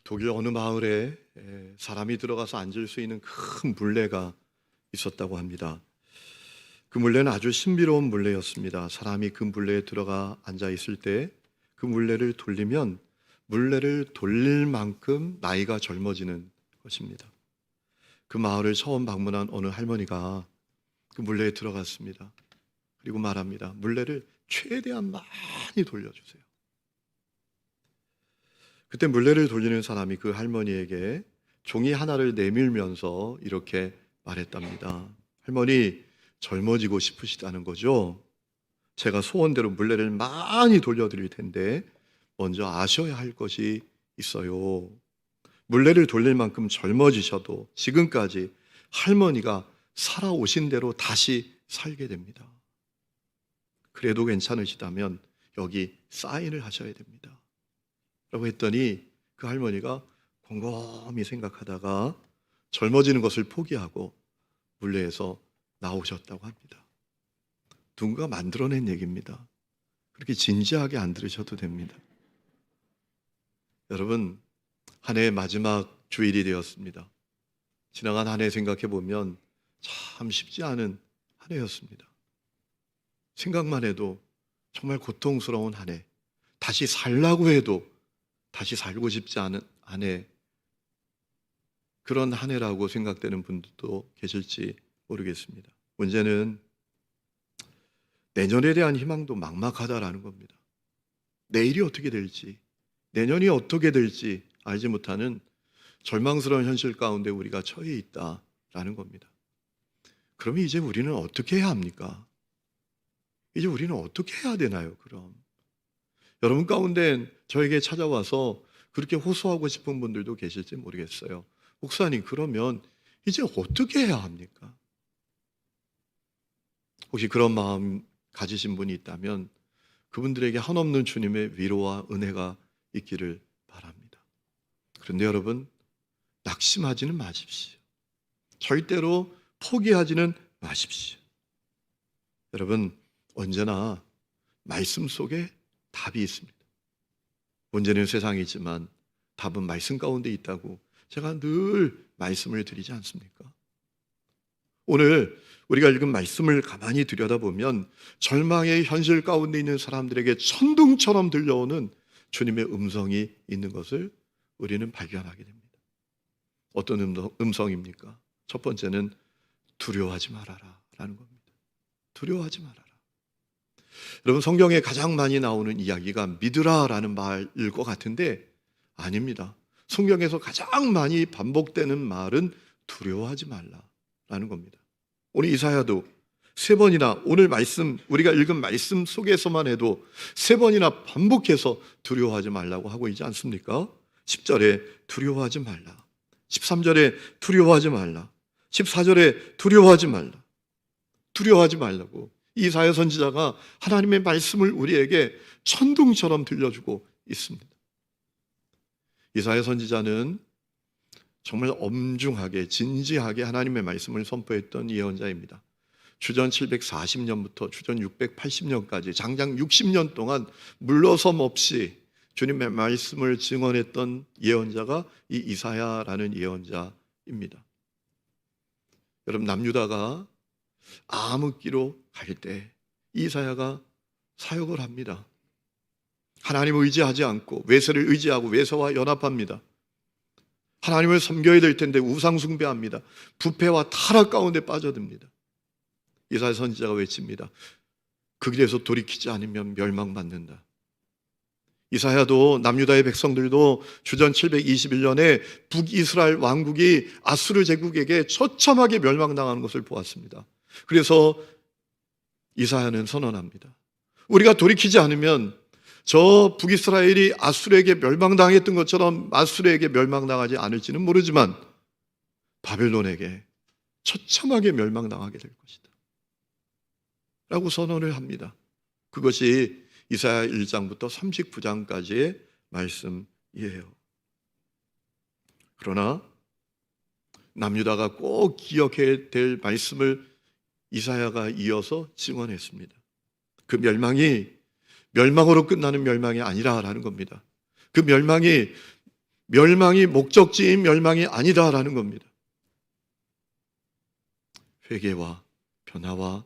독일 어느 마을에 사람이 들어가서 앉을 수 있는 큰 물레가 있었다고 합니다. 그 물레는 아주 신비로운 물레였습니다. 사람이 그 물레에 들어가 앉아 있을 때 그 물레를 돌리면 물레를 돌릴 만큼 나이가 젊어지는 것입니다. 그 마을을 처음 방문한 어느 할머니가 그 물레에 들어갔습니다. 그리고 말합니다. 물레를 최대한 많이 돌려주세요. 그때 물레를 돌리는 사람이 그 할머니에게 종이 하나를 내밀면서 이렇게 말했답니다. 할머니, 젊어지고 싶으시다는 거죠? 제가 소원대로 물레를 많이 돌려드릴 텐데 먼저 아셔야 할 것이 있어요. 물레를 돌릴 만큼 젊어지셔도 지금까지 할머니가 살아오신 대로 다시 살게 됩니다. 그래도 괜찮으시다면 여기 사인을 하셔야 됩니다. 라고 했더니 그 할머니가 곰곰이 생각하다가 젊어지는 것을 포기하고 물레에서 나오셨다고 합니다. 누군가 만들어낸 얘기입니다. 그렇게 진지하게 안 들으셔도 됩니다. 여러분, 한 해의 마지막 주일이 되었습니다. 지나간 한 해 생각해 보면 참 쉽지 않은 한 해였습니다. 생각만 해도 정말 고통스러운 한 해, 다시 살라고 해도 다시 살고 싶지 않은 한 해, 그런 한 해라고 생각되는 분들도 계실지 모르겠습니다. 문제는 내년에 대한 희망도 막막하다라는 겁니다. 내일이 어떻게 될지, 내년이 어떻게 될지 알지 못하는 절망스러운 현실 가운데 우리가 처해 있다라는 겁니다. 그러면 이제 우리는 어떻게 해야 합니까? 이제 우리는 어떻게 해야 되나요, 그럼? 여러분 가운데 저에게 찾아와서 그렇게 호소하고 싶은 분들도 계실지 모르겠어요. 목사님, 그러면 이제 어떻게 해야 합니까? 혹시 그런 마음 가지신 분이 있다면 그분들에게 한없는 주님의 위로와 은혜가 있기를 바랍니다. 그런데 여러분, 낙심하지는 마십시오. 절대로 포기하지는 마십시오. 여러분, 언제나 말씀 속에 답이 있습니다. 문제는 세상에 있지만 답은 말씀 가운데 있다고 제가 늘 말씀을 드리지 않습니까? 오늘 우리가 읽은 말씀을 가만히 들여다보면 절망의 현실 가운데 있는 사람들에게 천둥처럼 들려오는 주님의 음성이 있는 것을 우리는 발견하게 됩니다. 어떤 음성입니까? 첫 번째는 두려워하지 말아라 라는 겁니다. 두려워하지 말아라. 여러분, 성경에 가장 많이 나오는 이야기가 믿으라 라는 말일 것 같은데 아닙니다. 성경에서 가장 많이 반복되는 말은 두려워하지 말라라는 겁니다. 오늘 이사야도 3번이나 오늘 말씀, 우리가 읽은 말씀 속에서만 해도 3번이나 반복해서 두려워하지 말라고 하고 있지 않습니까? 10절에 두려워하지 말라, 13절에 두려워하지 말라, 14절에 두려워하지 말라, 두려워하지 말라고 이사야 선지자가 하나님의 말씀을 우리에게 천둥처럼 들려주고 있습니다. 이사야 선지자는 정말 엄중하게 진지하게 하나님의 말씀을 선포했던 예언자입니다. 주전 740년부터 주전 680년까지 장장 60년 동안 물러섬 없이 주님의 말씀을 증언했던 예언자가 이 이사야라는 예언자입니다. 여러분, 남유다가 암흑기로 갈 때 이사야가 사역을 합니다. 하나님을 의지하지 않고 외세를 의지하고 외세와 연합합니다. 하나님을 섬겨야 될 텐데 우상 숭배합니다. 부패와 타락 가운데 빠져듭니다. 이사야 선지자가 외칩니다. 그 길에서 돌이키지 않으면 멸망받는다. 이사야도 남유다의 백성들도 주전 721년에 북이스라엘 왕국이 아수르 제국에게 처참하게 멸망당하는 것을 보았습니다. 그래서 이사야는 선언합니다. 우리가 돌이키지 않으면 저 북이스라엘이 아수르에게 멸망당했던 것처럼 아수르에게 멸망당하지 않을지는 모르지만 바벨론에게 처참하게 멸망당하게 될 것이다 라고 선언을 합니다. 그것이 이사야 1장부터 39장까지의 말씀이에요. 그러나 남유다가 꼭 기억해야 될 말씀을 이사야가 이어서 증언했습니다. 그 멸망이 멸망으로 끝나는 멸망이 아니라라는 겁니다. 그 멸망이 멸망이 목적지인 멸망이 아니다라는 겁니다. 회개와 변화와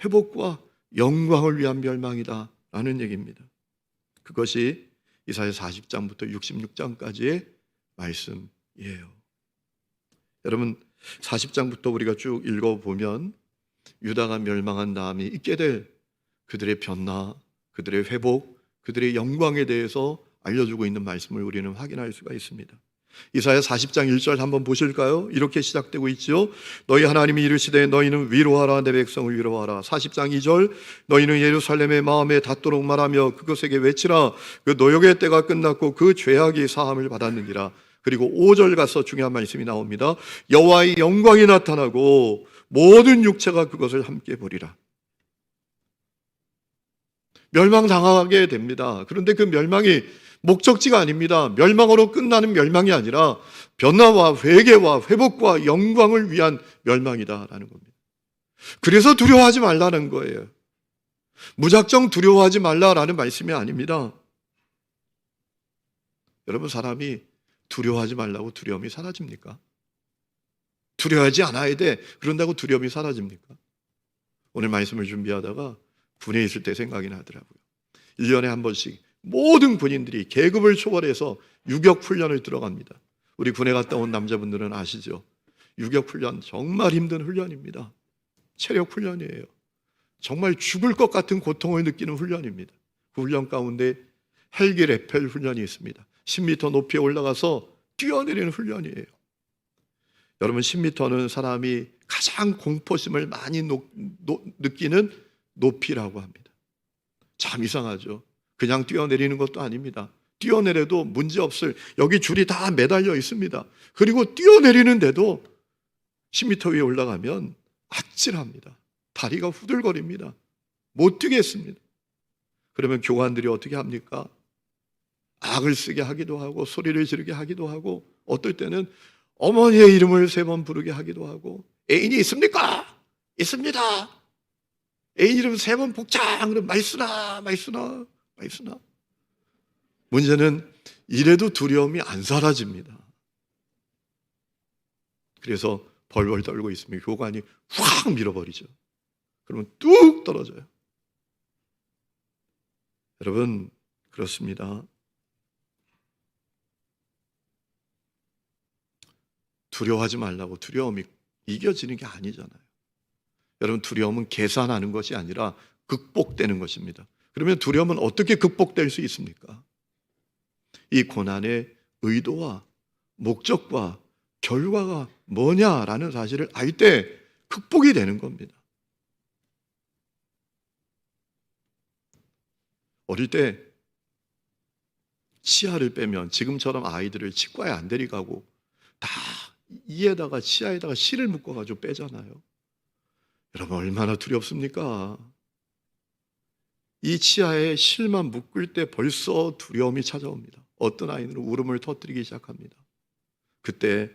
회복과 영광을 위한 멸망이다라는 얘기입니다. 그것이 이사야 40장부터 66장까지의 말씀이에요. 여러분 40장부터 우리가 쭉 읽어보면 유다가 멸망한 다음에 있게 될 그들의 변화, 그들의 회복, 그들의 영광에 대해서 알려주고 있는 말씀을 우리는 확인할 수가 있습니다. 이사야 40장 1절 한번 보실까요? 이렇게 시작되고 있죠. 너희 하나님이 이르시되 너희는 위로하라 내 백성을 위로하라. 40장 2절 너희는 예루살렘의 마음에 닿도록 말하며 그것에게 외치라. 그 노역의 때가 끝났고 그 죄악이 사함을 받았느니라. 그리고 5절 가서 중요한 말씀이 나옵니다. 여호와의 영광이 나타나고 모든 육체가 그것을 함께 보리라. 멸망당하게 됩니다. 그런데 그 멸망이 목적지가 아닙니다. 멸망으로 끝나는 멸망이 아니라 변화와 회개와 회복과 영광을 위한 멸망이다라는 겁니다. 그래서 두려워하지 말라는 거예요. 무작정 두려워하지 말라라는 말씀이 아닙니다. 여러분, 사람이 두려워하지 말라고 두려움이 사라집니까? 두려워하지 않아야 돼. 그런다고 두려움이 사라집니까? 오늘 말씀을 준비하다가 군에 있을 때 생각이 나더라고요. 1년에 한 번씩 모든 군인들이 계급을 초월해서 유격훈련을 들어갑니다. 우리 군에 갔다 온 남자분들은 아시죠? 유격훈련 정말 힘든 훈련입니다. 체력훈련이에요. 정말 죽을 것 같은 고통을 느끼는 훈련입니다. 그 훈련 가운데 헬기 레펠 훈련이 있습니다. 10m 높이에 올라가서 뛰어내리는 훈련이에요. 여러분 10m는 사람이 가장 공포심을 많이 느끼는 높이라고 합니다. 참 이상하죠. 그냥 뛰어내리는 것도 아닙니다. 뛰어내려도 문제없을 여기 줄이 다 매달려 있습니다. 그리고 뛰어내리는데도 10m 위에 올라가면 아찔합니다. 다리가 후들거립니다. 못 뛰겠습니다. 그러면 교관들이 어떻게 합니까? 악을 쓰게 하기도 하고 소리를 지르게 하기도 하고 어떨 때는 어머니의 이름을 3번 부르게 하기도 하고 애인이 있습니까? 있습니다. 애인 이름 3번 복창 그럼 말쓰나 문제는 이래도 두려움이 안 사라집니다. 그래서 벌벌 떨고 있으면 교관이 확 밀어버리죠. 그러면 뚝 떨어져요. 여러분 그렇습니다. 두려워하지 말라고 두려움이 이겨지는 게 아니잖아요. 여러분 두려움은 계산하는 것이 아니라 극복되는 것입니다. 그러면 두려움은 어떻게 극복될 수 있습니까? 이 고난의 의도와 목적과 결과가 뭐냐라는 사실을 알 때 극복이 되는 겁니다. 어릴 때 치아를 빼면 지금처럼 아이들을 치과에 안 데려가고 다 이에다가 치아에다가 실을 묶어가지고 빼잖아요. 여러분 얼마나 두렵습니까? 이 치아에 실만 묶을 때 벌써 두려움이 찾아옵니다. 어떤 아이는 울음을 터뜨리기 시작합니다. 그때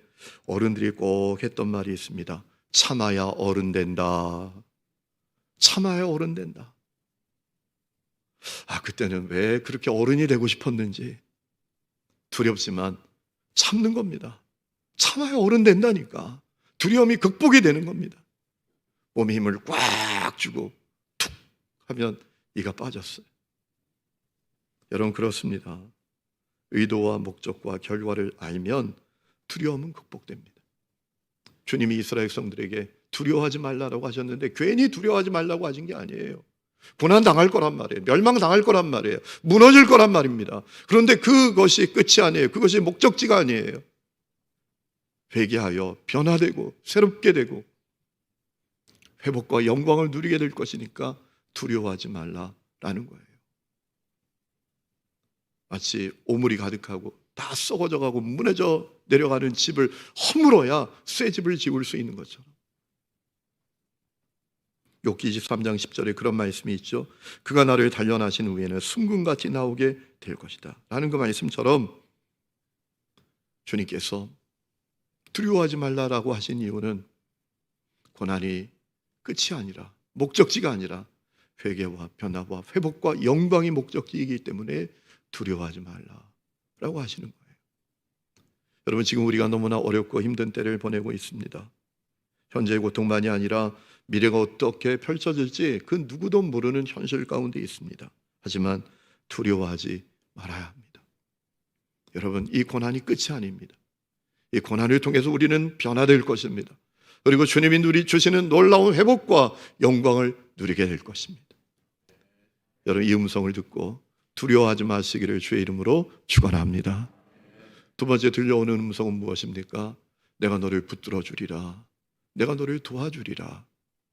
어른들이 꼭 했던 말이 있습니다. 참아야 어른 된다. 참아야 어른 된다. 그때는 왜 그렇게 어른이 되고 싶었는지 두렵지만 참는 겁니다. 참아야 어른 된다니까. 두려움이 극복이 되는 겁니다. 몸에 힘을 꽉 주고 툭 하면 이가 빠졌어요. 여러분 그렇습니다. 의도와 목적과 결과를 알면 두려움은 극복됩니다. 주님이 이스라엘 백성들에게 두려워하지 말라고 하셨는데 괜히 두려워하지 말라고 하신 게 아니에요. 고난당할 거란 말이에요. 멸망당할 거란 말이에요. 무너질 거란 말입니다. 그런데 그것이 끝이 아니에요. 그것이 목적지가 아니에요. 회개하여 변화되고 새롭게 되고 회복과 영광을 누리게 될 것이니까 두려워하지 말라라는 거예요. 마치 오물이 가득하고 다 썩어져가고 무너져 내려가는 집을 허물어야 새 집을 지을 수 있는 것처럼. 욥기 23장 10절에 그런 말씀이 있죠. 그가 나를 단련하신 후에는 순금같이 나오게 될 것이다 라는 그 말씀처럼 주님께서 두려워하지 말라라고 하신 이유는 고난이 끝이 아니라 목적지가 아니라 회개와 변화와 회복과 영광이 목적지이기 때문에 두려워하지 말라라고 하시는 거예요. 여러분, 지금 우리가 너무나 어렵고 힘든 때를 보내고 있습니다. 현재의 고통만이 아니라 미래가 어떻게 펼쳐질지 그 누구도 모르는 현실 가운데 있습니다. 하지만 두려워하지 말아야 합니다. 여러분, 이 고난이 끝이 아닙니다. 이 고난을 통해서 우리는 변화될 것입니다. 그리고 주님이 우리 주시는 놀라운 회복과 영광을 누리게 될 것입니다. 여러분, 이 음성을 듣고 두려워하지 마시기를 주의 이름으로 축원합니다. 두 번째 들려오는 음성은 무엇입니까? 내가 너를 붙들어 주리라, 내가 너를 도와주리라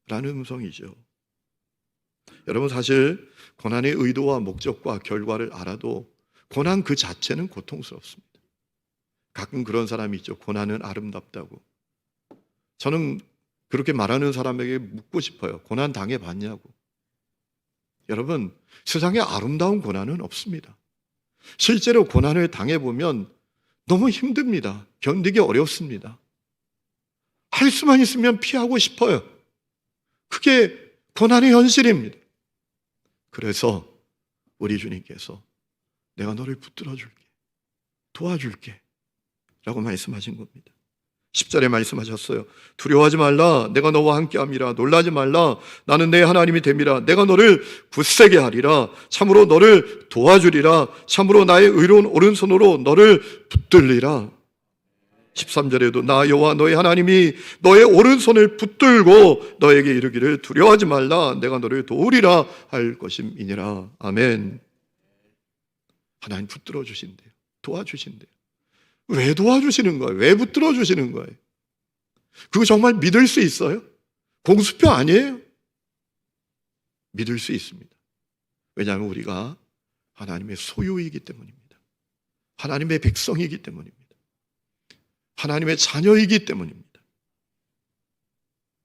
라는 음성이죠. 여러분, 사실 고난의 의도와 목적과 결과를 알아도 고난 그 자체는 고통스럽습니다. 가끔 그런 사람이 있죠. 고난은 아름답다고. 저는 그렇게 말하는 사람에게 묻고 싶어요. 고난 당해봤냐고. 여러분, 세상에 아름다운 고난은 없습니다. 실제로 고난을 당해보면 너무 힘듭니다. 견디기 어렵습니다. 할 수만 있으면 피하고 싶어요. 그게 고난의 현실입니다. 그래서 우리 주님께서 내가 너를 붙들어 줄게, 도와줄게 라고 말씀하신 겁니다. 10절에 말씀하셨어요. 두려워하지 말라, 내가 너와 함께함이라. 놀라지 말라, 나는 내 하나님이 됨이라. 내가 너를 굳세게 하리라. 참으로 너를 도와주리라. 참으로 나의 의로운 오른손으로 너를 붙들리라. 13절에도 나 여호와 너의 하나님이 너의 오른손을 붙들고 너에게 이르기를 두려워하지 말라, 내가 너를 도우리라 할 것임이니라. 아멘. 하나님 붙들어 주신대요. 도와주신대요. 왜 도와주시는 거예요? 왜 붙들어 주시는 거예요? 그거 정말 믿을 수 있어요? 공수표 아니에요? 믿을 수 있습니다. 왜냐하면 우리가 하나님의 소유이기 때문입니다. 하나님의 백성이기 때문입니다. 하나님의 자녀이기 때문입니다.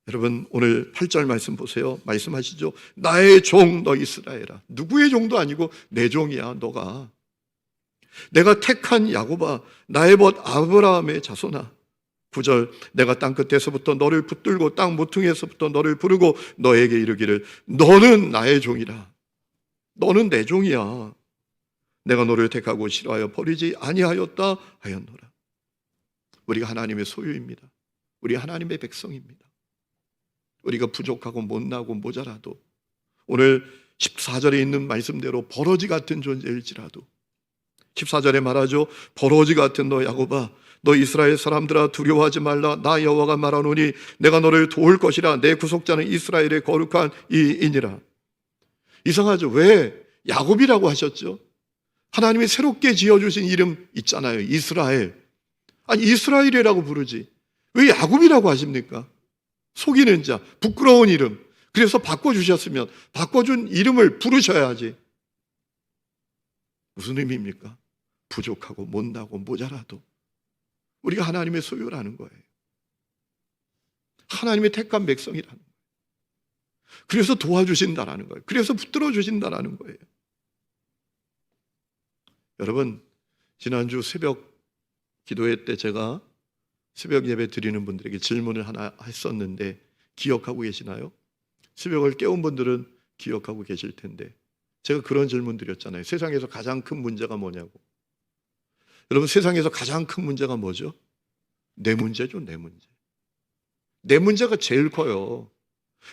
여러분, 오늘 8절 말씀 보세요. 말씀하시죠. 나의 종 너 이스라엘아. 누구의 종도 아니고 내 종이야, 너가. 내가 택한 야곱아, 나의 벗 아브라함의 자손아. 9절, 내가 땅 끝에서부터 너를 붙들고 땅 모퉁이에서부터 너를 부르고 너에게 이르기를 너는 나의 종이라. 너는 내 종이야. 내가 너를 택하고 싫어하여 버리지 아니하였다 하였노라. 우리가 하나님의 소유입니다. 우리 하나님의 백성입니다. 우리가 부족하고 못나고 모자라도 오늘 14절에 있는 말씀대로 버러지 같은 존재일지라도 14절에 말하죠. 버러지 같은 너 야곱아, 너 이스라엘 사람들아 두려워하지 말라. 나 여호와가 말하노니 내가 너를 도울 것이라. 내 구속자는 이스라엘의 거룩한 이이니라. 이상하죠. 왜 야곱이라고 하셨죠? 하나님이 새롭게 지어주신 이름 있잖아요. 이스라엘. 아니, 이스라엘이라고 부르지 왜 야곱이라고 하십니까? 속이는 자, 부끄러운 이름. 그래서 바꿔주셨으면 바꿔준 이름을 부르셔야지. 무슨 의미입니까? 부족하고 못나고 모자라도 우리가 하나님의 소유라는 거예요. 하나님의 택한 백성이라는 거예요. 그래서 도와주신다라는 거예요. 그래서 붙들어 주신다라는 거예요. 여러분, 지난주 새벽 기도회 때 제가 새벽 예배 드리는 분들에게 질문을 하나 했었는데 기억하고 계시나요? 새벽을 깨운 분들은 기억하고 계실 텐데 제가 그런 질문 드렸잖아요. 세상에서 가장 큰 문제가 뭐냐고. 여러분, 세상에서 가장 큰 문제가 뭐죠? 내 문제죠, 내 문제. 내 문제가 제일 커요.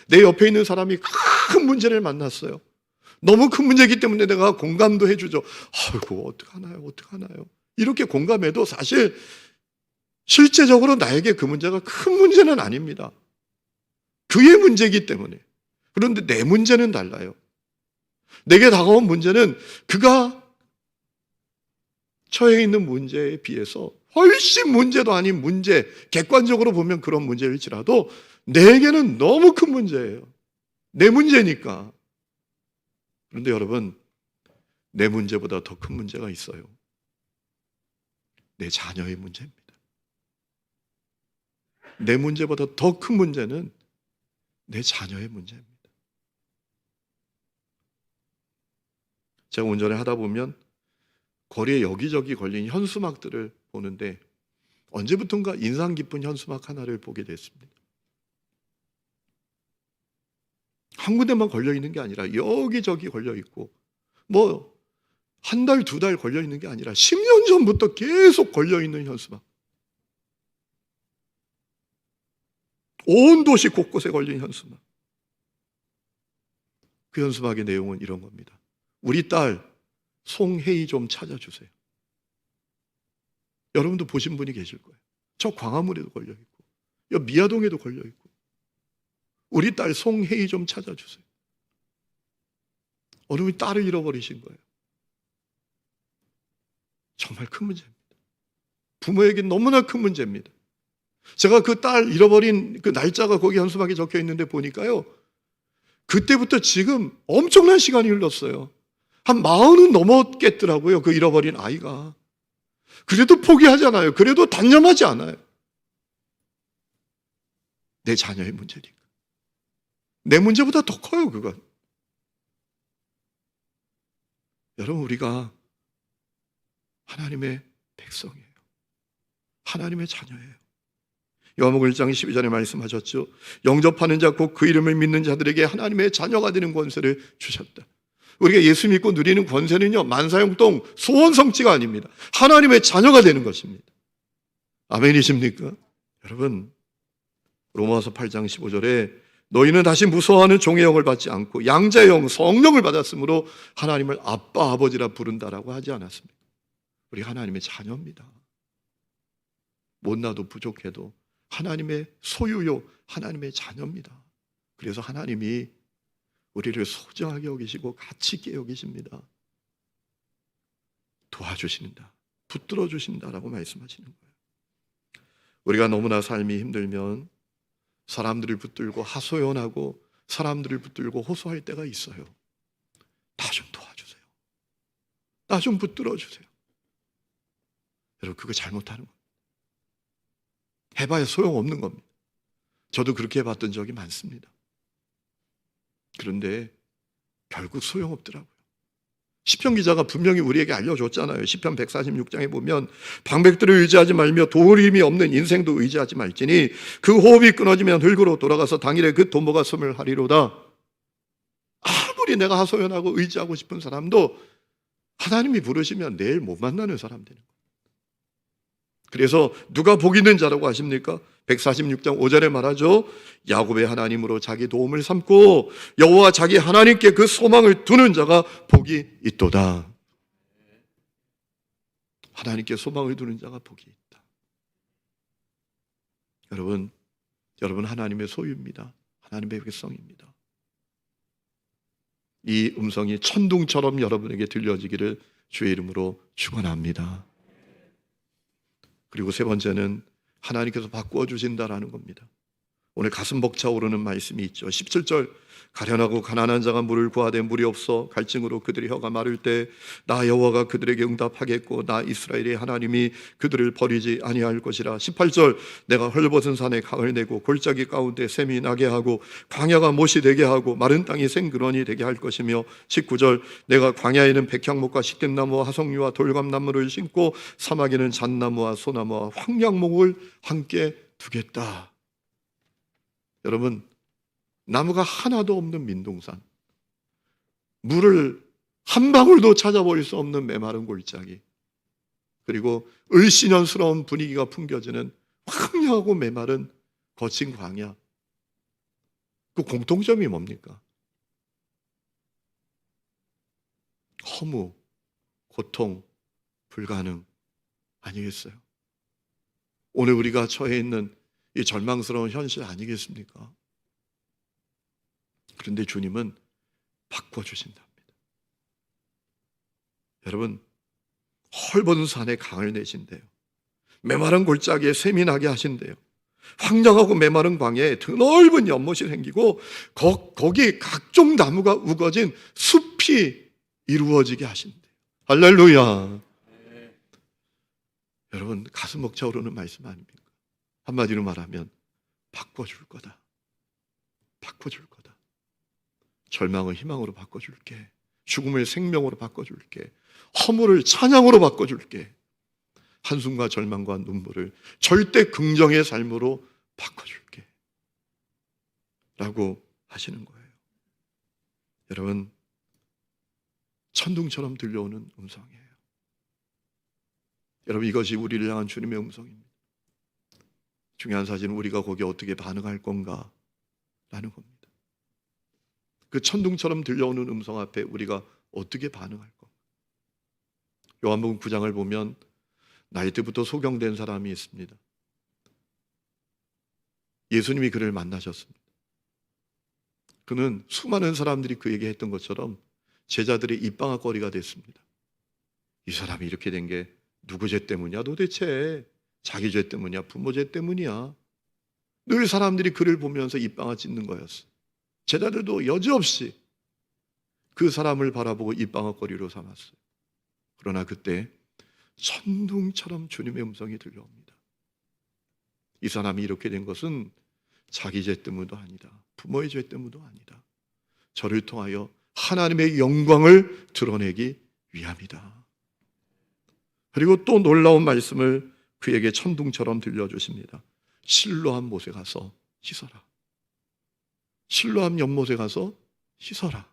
내 옆에 있는 사람이 큰 문제를 만났어요. 너무 큰 문제이기 때문에 내가 공감도 해주죠. 아이고, 어떡하나요, 어떡하나요. 이렇게 공감해도 사실 실제적으로 나에게 그 문제가 큰 문제는 아닙니다. 그의 문제이기 때문에. 그런데 내 문제는 달라요. 내게 다가온 문제는 그가 처해 있는 문제에 비해서 훨씬 문제도 아닌 문제, 객관적으로 보면 그런 문제일지라도 내게는 너무 큰 문제예요. 내 문제니까. 그런데 여러분, 내 문제보다 더 큰 문제가 있어요. 내 자녀의 문제입니다. 내 문제보다 더 큰 문제는 내 자녀의 문제입니다. 제가 운전을 하다 보면 거리에 여기저기 걸린 현수막들을 보는데 언제부턴가 인상 깊은 현수막 하나를 보게 됐습니다. 한 군데만 걸려 있는 게 아니라 여기저기 걸려 있고 뭐 한 달, 두 달 걸려 있는 게 아니라 10년 전부터 계속 걸려 있는 현수막. 온 도시 곳곳에 걸린 현수막. 그 현수막의 내용은 이런 겁니다. 우리 딸 송혜이 좀 찾아주세요. 여러분도 보신 분이 계실 거예요. 저 광화문에도 걸려있고 여기 미아동에도 걸려있고 우리 딸 송혜이 좀 찾아주세요. 어느 분이 딸을 잃어버리신 거예요. 정말 큰 문제입니다. 부모에게 너무나 큰 문제입니다. 제가 그 딸 잃어버린 그 날짜가 거기 현수막에 적혀 있는데 보니까요, 그때부터 지금 엄청난 시간이 흘렀어요. 한 40은 넘었겠더라고요, 그 잃어버린 아이가. 그래도 포기하잖아요. 그래도 단념하지 않아요. 내 자녀의 문제니까. 내 문제보다 더 커요, 그건. 여러분, 우리가 하나님의 백성이에요. 하나님의 자녀예요. 요한복음 1장 12절에 말씀하셨죠. 영접하는 자 곧 그 이름을 믿는 자들에게 하나님의 자녀가 되는 권세를 주셨다. 우리가 예수 믿고 누리는 권세는요, 만사형통 소원성취가 아닙니다. 하나님의 자녀가 되는 것입니다. 아멘이십니까? 여러분, 로마서 8장 15절에 너희는 다시 무서워하는 종의 영을 받지 않고 양자의 영, 성령을 받았으므로 하나님을 아빠, 아버지라 부른다라고 하지 않았습니까? 우리 하나님의 자녀입니다. 못나도 부족해도 하나님의 소유요, 하나님의 자녀입니다. 그래서 하나님이 우리를 소중하게 여기시고 가치 있게 여기십니다. 도와주신다, 붙들어 주신다라고 말씀하시는 거예요. 우리가 너무나 삶이 힘들면 사람들을 붙들고 하소연하고 사람들을 붙들고 호소할 때가 있어요. 나 좀 도와주세요. 나 좀 붙들어 주세요. 여러분, 그거 잘못하는 겁니다. 해봐야 소용없는 겁니다. 저도 그렇게 해봤던 적이 많습니다. 그런데 결국 소용없더라고요. 시편 기자가 분명히 우리에게 알려줬잖아요. 시편 146장에 보면 방백들을 의지하지 말며 도울 힘이 없는 인생도 의지하지 말지니 그 호흡이 끊어지면 흙으로 돌아가서 당일에 그 도모가 섬을 하리로다. 아무리 내가 하소연하고 의지하고 싶은 사람도 하나님이 부르시면 내일 못 만나는 사람 되는 거예요. 그래서 누가 복 있는 자라고 하십니까? 146장 5절에 말하죠. 야곱의 하나님으로 자기 도움을 삼고 여호와 자기 하나님께 그 소망을 두는 자가 복이 있도다. 하나님께 소망을 두는 자가 복이 있다. 여러분 하나님의 소유입니다. 하나님의 백성입니다. 이 음성이 천둥처럼 여러분에게 들려지기를 주의 이름으로 축원합니다. 그리고 세 번째는 하나님께서 바꾸어 주신다라는 겁니다. 오늘 가슴 벅차오르는 말씀이 있죠. 17절 가련하고 가난한 자가 물을 구하되 물이 없어 갈증으로 그들의 혀가 마를 때 나 여호와가 그들에게 응답하겠고 나 이스라엘의 하나님이 그들을 버리지 아니할 것이라. 18절 내가 헐벗은 산에 강을 내고 골짜기 가운데 샘이 나게 하고 광야가 못이 되게 하고 마른 땅이 생근원이 되게 할 것이며 19절 내가 광야에는 백향목과 시gem나무와 하석류와 돌감나무를 심고 사막에는 잣나무와 소나무와 황량목을 함께 두겠다. 여러분, 나무가 하나도 없는 민둥산, 물을 한 방울도 찾아볼 수 없는 메마른 골짜기, 그리고 을씨년스러운 분위기가 풍겨지는 황량하고 메마른 거친 광야. 그 공통점이 뭡니까? 허무, 고통, 불가능 아니겠어요? 오늘 우리가 처해 있는 이 절망스러운 현실 아니겠습니까? 그런데 주님은 바꿔주신답니다. 여러분, 헐벗은 산에 강을 내신대요. 메마른 골짜기에 샘이 나게 하신대요. 황량하고 메마른 광야에 드넓은 연못이 생기고 거기에 각종 나무가 우거진 숲이 이루어지게 하신대요. 할렐루야. 여러분, 가슴 벅차오르는 말씀 아닙니까? 한마디로 말하면 바꿔줄 거다. 바꿔줄 거다. 절망을 희망으로 바꿔줄게. 죽음을 생명으로 바꿔줄게. 허물을 찬양으로 바꿔줄게. 한숨과 절망과 눈물을 절대 긍정의 삶으로 바꿔줄게. 라고 하시는 거예요. 여러분, 천둥처럼 들려오는 음성이에요. 여러분, 이것이 우리를 향한 주님의 음성입니다. 중요한 사실은 우리가 거기에 어떻게 반응할 건가라는 겁니다. 그 천둥처럼 들려오는 음성 앞에 우리가 어떻게 반응할 건가. 요한복음 9장을 보면 나이 때부터 소경된 사람이 있습니다. 예수님이 그를 만나셨습니다. 그는 수많은 사람들이 그에게 했던 것처럼 제자들의 입방아거리가 됐습니다. 이 사람이 이렇게 된 게 누구 죄 때문이야 도대체? 자기 죄 때문이야? 부모 죄 때문이야? 늘 사람들이 그를 보면서 입방아 찢는 거였어. 제자들도 여지없이 그 사람을 바라보고 입방아거리로 삼았어요. 그러나 그때 천둥처럼 주님의 음성이 들려옵니다. 이 사람이 이렇게 된 것은 자기 죄 때문도 아니다. 부모의 죄 때문도 아니다. 저를 통하여 하나님의 영광을 드러내기 위함이다. 그리고 또 놀라운 말씀을 그에게 천둥처럼 들려주십니다. 실로암 못에 가서 씻어라. 실로암 연못에 가서 씻어라.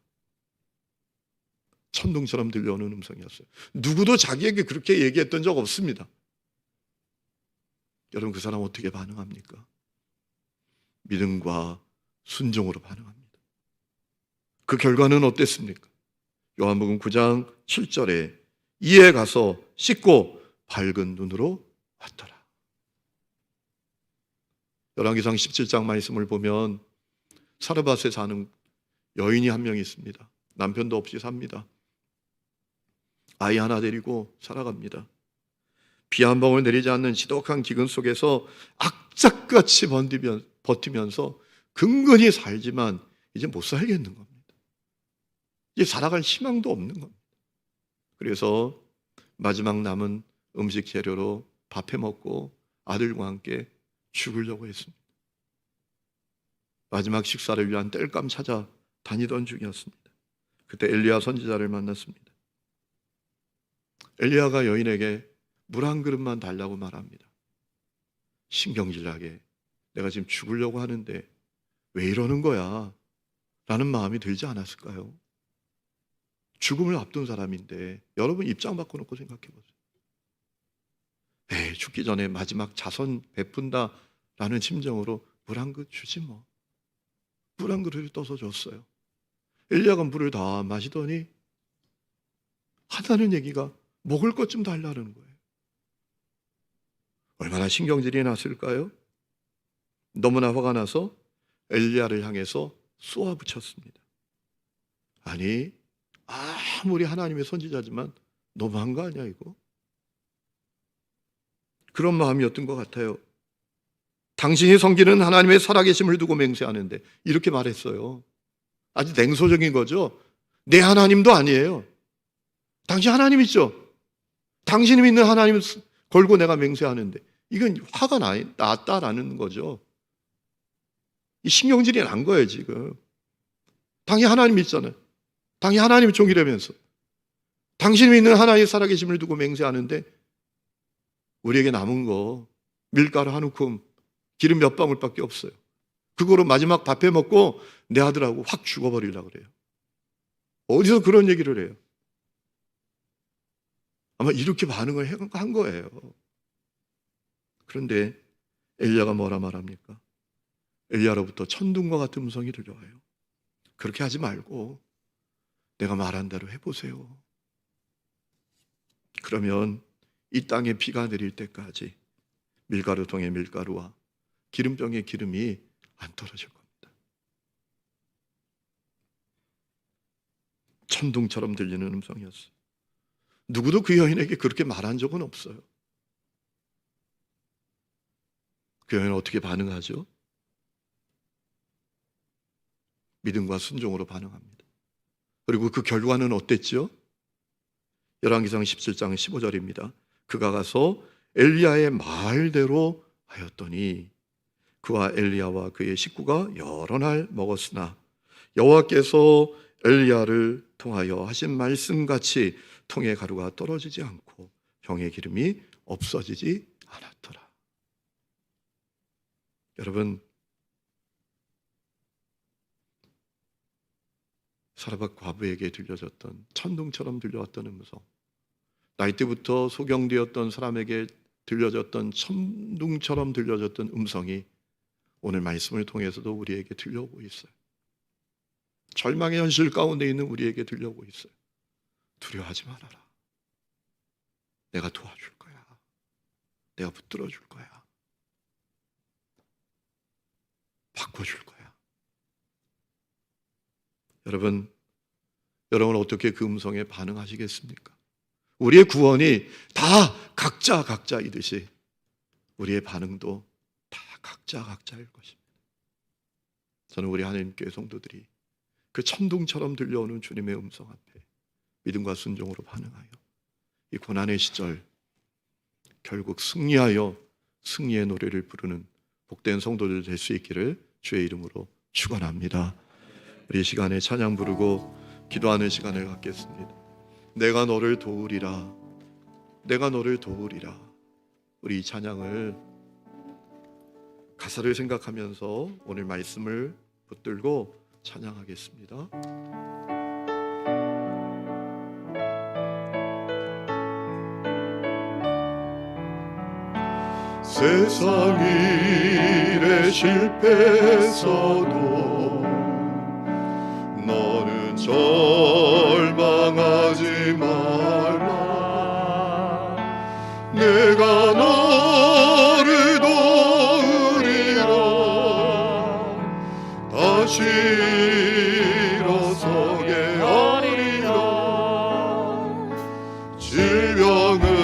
천둥처럼 들려오는 음성이었어요. 누구도 자기에게 그렇게 얘기했던 적 없습니다. 여러분, 그 사람 어떻게 반응합니까? 믿음과 순종으로 반응합니다. 그 결과는 어땠습니까? 요한복음 9장 7절에 이에 가서 씻고 밝은 눈으로 왔더라. 열왕기상 17장 말씀을 보면 사르밧에 사는 여인이 한 명 있습니다. 남편도 없이 삽니다. 아이 하나 데리고 살아갑니다. 비 한 방울 내리지 않는 지독한 기근 속에서 악착같이 버티면서 근근히 살지만 이제 못 살겠는 겁니다. 이제 살아갈 희망도 없는 겁니다. 그래서 마지막 남은 음식 재료로 밥해 먹고 아들과 함께 죽으려고 했습니다. 마지막 식사를 위한 땔감 찾아 다니던 중이었습니다. 그때 엘리야 선지자를 만났습니다. 엘리야가 여인에게 물 한 그릇만 달라고 말합니다. 신경질나게 내가 지금 죽으려고 하는데 왜 이러는 거야? 라는 마음이 들지 않았을까요? 죽음을 앞둔 사람인데 여러분 입장 바꿔놓고 생각해 보세요. 에이, 죽기 전에 마지막 자선 베푼다 라는 심정으로 물 한 그릇 주지 뭐. 물 한 그릇을 떠서 줬어요. 엘리야가 물을 다 마시더니 하다는 얘기가 먹을 것 좀 달라는 거예요. 얼마나 신경질이 났을까요? 너무나 화가 나서 엘리야를 향해서 쏘아붙였습니다. 아니, 아무리 하나님의 선지자지만 너무한 거 아니야 이거? 그런 마음이었던 것 같아요. 당신이 섬기는 하나님의 살아계심을 두고 맹세하는데 이렇게 말했어요. 아주 냉소적인 거죠. 내 하나님도 아니에요. 당신 하나님이죠. 당신이 믿는 하나님을 걸고 내가 맹세하는데 이건 화가 났다라는 거죠. 이 신경질이 난 거예요 지금. 당신 하나님 믿잖아요. 당신 하나님의 종이라면서 당신이 믿는 하나님의 살아계심을 두고 맹세하는데 우리에게 남은 거 밀가루 한 움큼 기름 몇 방울밖에 없어요. 그거로 마지막 밥해 먹고 내 아들하고 확 죽어버리려고 그래요. 어디서 그런 얘기를 해요? 아마 이렇게 반응을 한 거예요. 그런데 엘리야가 뭐라 말합니까? 엘리야로부터 천둥과 같은 음성이 들려와요. 그렇게 하지 말고 내가 말한 대로 해보세요. 그러면 이 땅에 비가 내릴 때까지 밀가루통에 밀가루와 기름병에 기름이 안 떨어질 겁니다. 천둥처럼 들리는 음성이었어요. 누구도 그 여인에게 그렇게 말한 적은 없어요. 그 여인은 어떻게 반응하죠? 믿음과 순종으로 반응합니다. 그리고 그 결과는 어땠죠? 열왕기상 17장 15절입니다. 그가 가서 엘리야의 말대로 하였더니 그와 엘리야와 그의 식구가 여러 날 먹었으나 여호와께서 엘리야를 통하여 하신 말씀같이 통의 가루가 떨어지지 않고 병의 기름이 없어지지 않았더라. 여러분, 사르밧 과부에게 들려졌던 천둥처럼 들려왔던 음성, 나이 때부터 소경되었던 사람에게 들려졌던 천둥처럼 들려졌던 음성이 오늘 말씀을 통해서도 우리에게 들려오고 있어요. 절망의 현실 가운데 있는 우리에게 들려오고 있어요. 두려워하지 말아라. 내가 도와줄 거야. 내가 붙들어 줄 거야. 바꿔줄 거야. 여러분 어떻게 그 음성에 반응하시겠습니까? 우리의 구원이 다 각자이듯이 우리의 반응도 다 각자일 것입니다. 저는 우리 하나님께 성도들이 그 천둥처럼 들려오는 주님의 음성 앞에 믿음과 순종으로 반응하여 이 고난의 시절 결국 승리하여 승리의 노래를 부르는 복된 성도들 될 수 있기를 주의 이름으로 축원합니다. 우리 시간에 찬양 부르고 기도하는 시간을 갖겠습니다. 내가 너를 도우리라. 내가 너를 도우리라. 우리 이 찬양을 가사를 생각하면서 오늘 말씀을 붙들고 찬양하겠습니다. 세상 일에 실패했어도 너는 절망하지 말라. 내가 너를 도우리라. 다시 일어서게 하리라.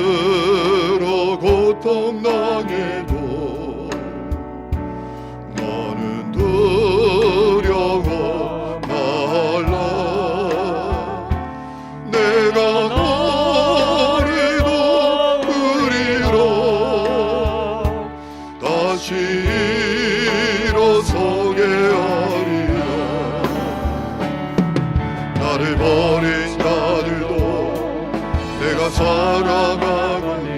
질병으로 고통당해도 너는 두려워 말라. 내가 너를 도우리라. 다시 일어서게 하리라. 나를 버린 자들도 내가 사랑하거니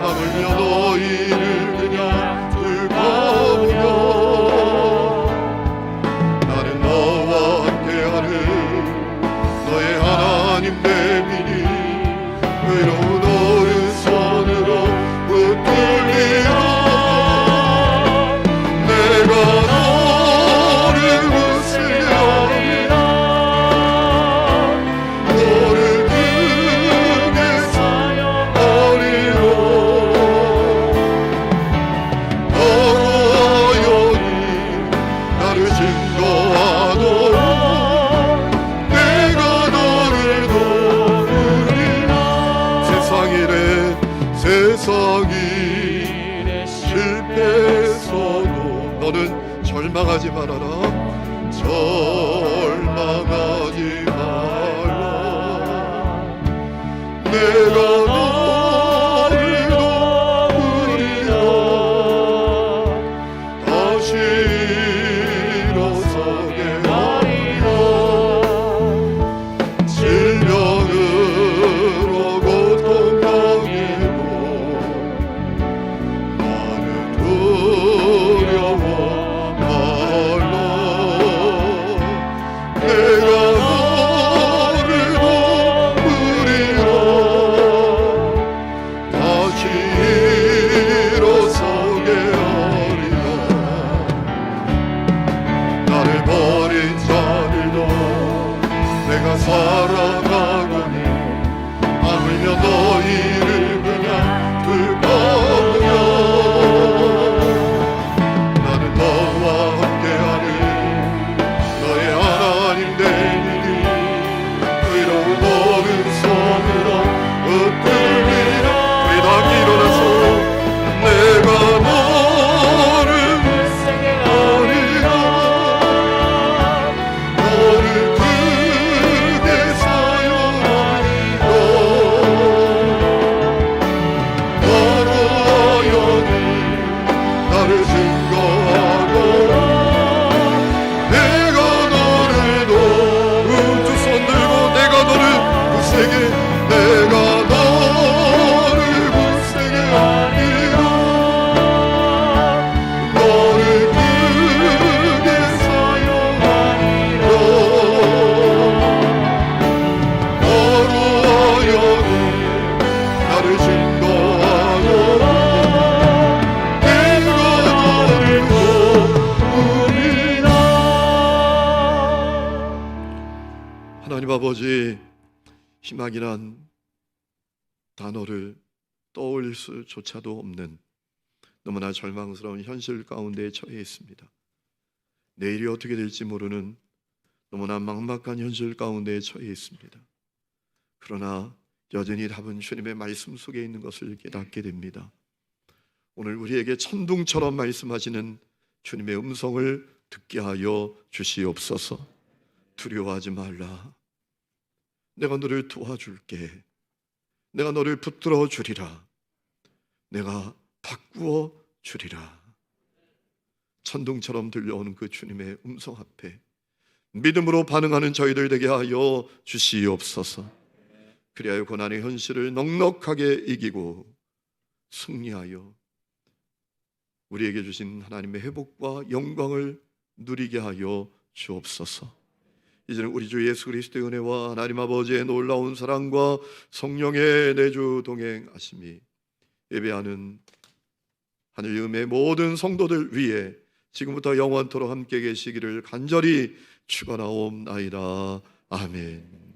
하물며 너희를 그냥 둘까보며 나는 너와 함께하는 너의 하나님 내민이 의로운 오른손으로 붙들리라. 내가 너를 붙들리라. 너를 크게 사랑하리라. 너여니 나를 증거하노라. 내가 너를 도우리라. 세상 일에 실패했어도 너는 절망하지 말아라. 절망하지 말라. 내가 너를 도우리라. 다시 일어서게 하리라. 질병으로 고통당해도 나는 두려워 말라. 내가 너를 도우리라. 다시 일어서게 하리라. 나를 버린 자들도 내가 사랑하거니 하물며 너희를 그냥 둘까보며 나는 너와 함께하는 너의 하나님 되리니 의로운 오른손으로 붙들리라. 우리 다 함께 일어나서 내가 너를 도우리라. 너를 크게 사용 하나님 아버지, 희망이란 단어를 떠올릴 수조차도 없는 너무나 절망스러운 현실 가운데 처해 있습니다. 내일이 어떻게 될지 모르는 너무나 막막한 현실 가운데 처해 있습니다. 그러나 여전히 답은 주님의 말씀 속에 있는 것을 깨닫게 됩니다. 오늘 우리에게 천둥처럼 말씀하시는 주님의 음성을 듣게 하여 주시옵소서. 두려워하지 말라. 내가 너를 도와줄게. 내가 너를 붙들어 주리라. 내가 바꾸어 주리라. 천둥처럼 들려오는 그 주님의 음성 앞에 믿음으로 반응하는 저희들 되게 하여 주시옵소서. 그리하여 고난의 현실을 넉넉하게 이기고 승리하여 우리에게 주신 하나님의 회복과 영광을 누리게 하여 주옵소서. 이제는 우리 주 예수 그리스도의 은혜와 하나님 아버지의 놀라운 사랑과 성령의 내주 동행하심이 예배하는 하늘 음의 모든 성도들 위해 지금부터 영원토록 함께 계시기를 간절히 축원하옵나이다. 아멘.